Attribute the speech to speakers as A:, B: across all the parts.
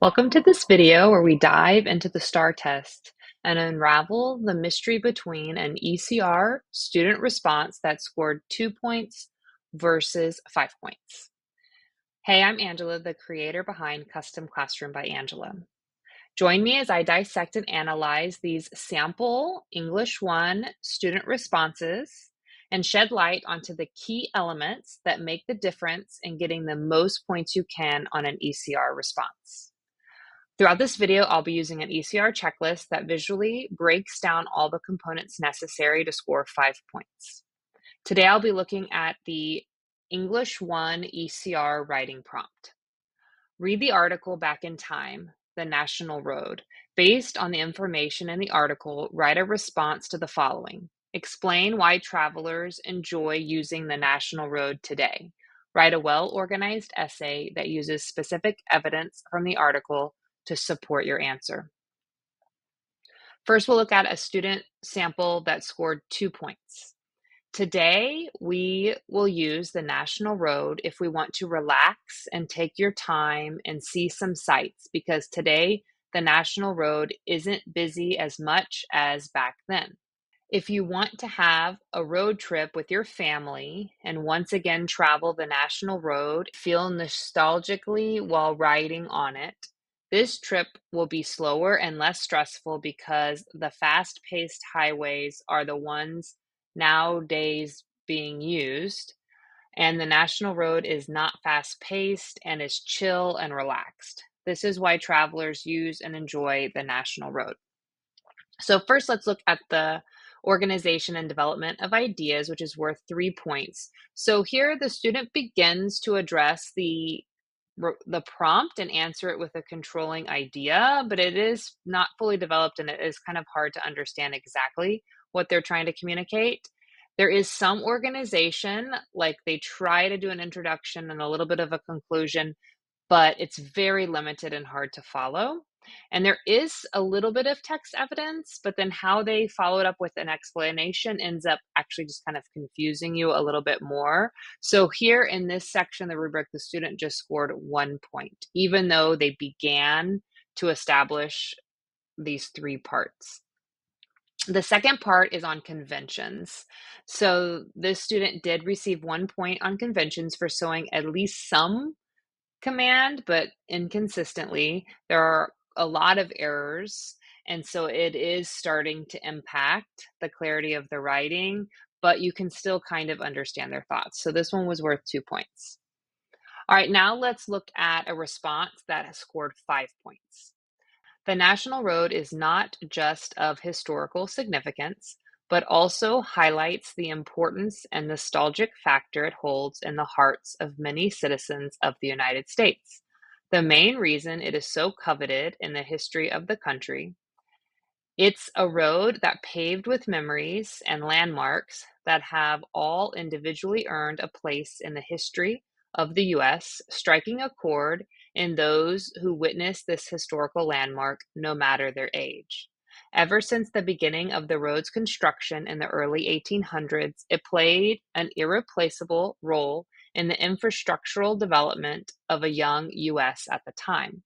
A: Welcome to this video where we dive into the STAAR test and unravel the mystery between an ECR student response that scored 2 points versus 5 points. Hey, I'm Angela, the creator behind Custom Classroom by Angela. Join me as I dissect and analyze these sample English 1 student responses and shed light onto the key elements that make the difference in getting the most points you can on an ECR response. Throughout this video, I'll be using an ECR checklist that visually breaks down all the components necessary to score 5 points. Today, I'll be looking at the English 1 ECR writing prompt. Read the article back in time, the National Road. Based on the information in the article, write a response to the following. Explain why travelers enjoy using the National Road today. Write a well-organized essay that uses specific evidence from the article to support your answer. First, we'll look at a student sample that scored 2 points. Today, we will use the National Road if we want to relax and take your time and see some sights, because today the National Road isn't busy as much as back then. If you want to have a road trip with your family and once again travel the National Road, feel nostalgically while riding on it, this trip will be slower and less stressful because the fast-paced highways are the ones nowadays being used, and the National Road is not fast-paced and is chill and relaxed. This is why travelers use and enjoy the National Road. So first, let's look at the organization and development of ideas, which is worth 3 points. So here the student begins to address the prompt and answer it with a controlling idea, but it is not fully developed and it is kind of hard to understand exactly what they're trying to communicate. There is some organization, like they try to do an introduction and a little bit of a conclusion, but it's very limited and hard to follow. And there is a little bit of text evidence, but then how they follow it up with an explanation ends up actually just kind of confusing you a little bit more. So here in this section, the rubric, the student just scored 1 point, even though they began to establish these 3 parts. The second part is on conventions. So this student did receive 1 point on conventions for showing at least some command, but inconsistently. There are a lot of errors, and so it is starting to impact the clarity of the writing, but you can still kind of understand their thoughts. So this one was worth 2 points. All right, now let's look at a response that has scored 5 points. The National Road is not just of historical significance, but also highlights the importance and nostalgic factor it holds in the hearts of many citizens of the United States. The main reason it is so coveted in the history of the country, it's a road that paved with memories and landmarks that have all individually earned a place in the history of the U.S., striking a chord in those who witness this historical landmark, no matter their age. Ever since the beginning of the road's construction in the early 1800s, it played an irreplaceable role in the infrastructural development of a young U.S. at the time.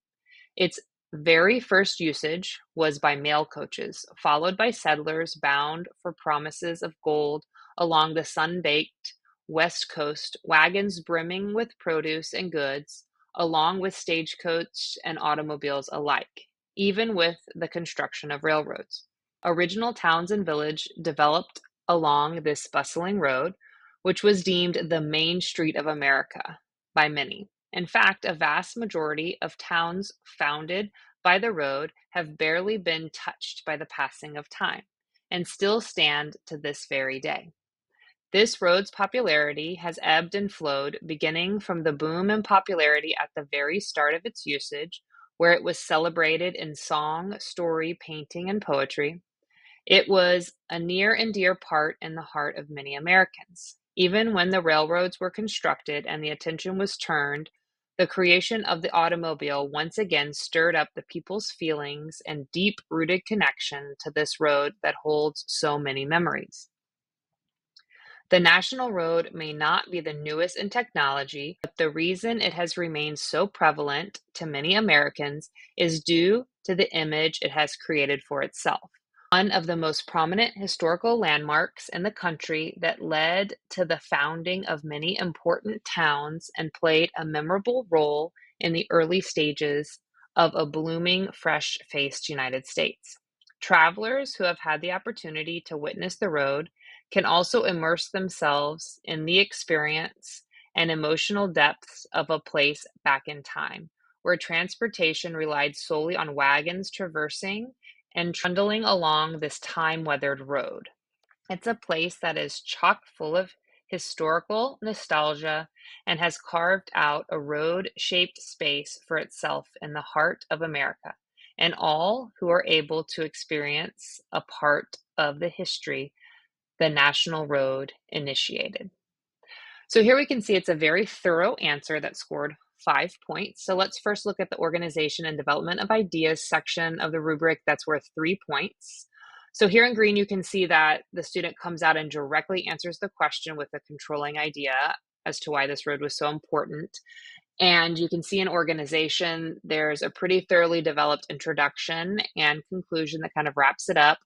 A: Its very first usage was by mail coaches, followed by settlers bound for promises of gold along the sun-baked West Coast, wagons brimming with produce and goods, along with stagecoach and automobiles alike, even with the construction of railroads. Original towns and villages developed along this bustling road, which was deemed the Main Street of America by many. In fact, a vast majority of towns founded by the road have barely been touched by the passing of time and still stand to this very day. This road's popularity has ebbed and flowed, beginning from the boom in popularity at the very start of its usage, where it was celebrated in song, story, painting, and poetry. It was a near and dear part in the heart of many Americans. Even when the railroads were constructed and the attention was turned, the creation of the automobile once again stirred up the people's feelings and deep-rooted connection to this road that holds so many memories. The national road may not be the newest in technology, but the reason it has remained so prevalent to many Americans is due to the image it has created for itself. One of the most prominent historical landmarks in the country that led to the founding of many important towns and played a memorable role in the early stages of a blooming, fresh faced United States. Travelers who have had the opportunity to witness the road can also immerse themselves in the experience and emotional depths of a place back in time, where transportation relied solely on wagons traversing and trundling along this time weathered road. It's a place that is chock full of historical nostalgia and has carved out a road shaped space for itself in the heart of America. And all who are able to experience a part of the history the National Road initiated. So here we can see it's a very thorough answer that scored 5 points. So let's first look at the organization and development of ideas section of the rubric that's worth 3 points. So here in green, you can see that the student comes out and directly answers the question with a controlling idea as to why this road was so important. And you can see in organization, there's a pretty thoroughly developed introduction and conclusion that kind of wraps it up.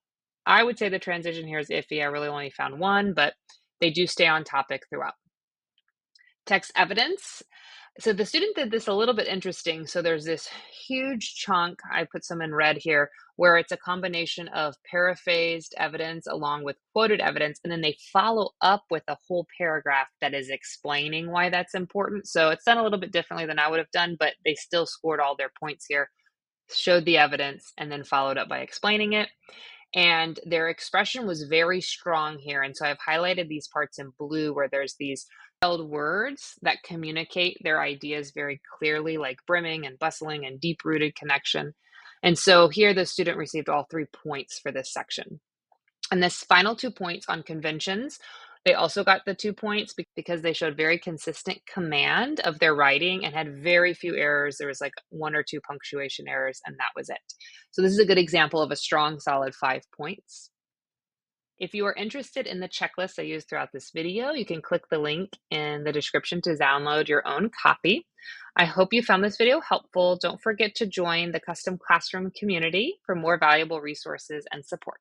A: I would say the transition here is iffy. I really only found one, but they do stay on topic throughout. Text evidence. So the student did this a little bit interesting. So there's this huge chunk, I put some in red here, where it's a combination of paraphrased evidence along with quoted evidence, and then they follow up with a whole paragraph that is explaining why that's important. So it's done a little bit differently than I would have done, but they still scored all their points here, showed the evidence, and then followed up by explaining it. And their expression was very strong here. And so I've highlighted these parts in blue where there's these held words that communicate their ideas very clearly, like brimming and bustling and deep rooted connection. And so here the student received all 3 points for this section. And this final 2 points on conventions, they also got the 2 points because they showed very consistent command of their writing and had very few errors. There was like 1 or 2 punctuation errors, and that was it. So this is a good example of a strong, solid 5 points. If you are interested in the checklist I used throughout this video, you can click the link in the description to download your own copy. I hope you found this video helpful. Don't forget to join the Custom Classroom community for more valuable resources and support.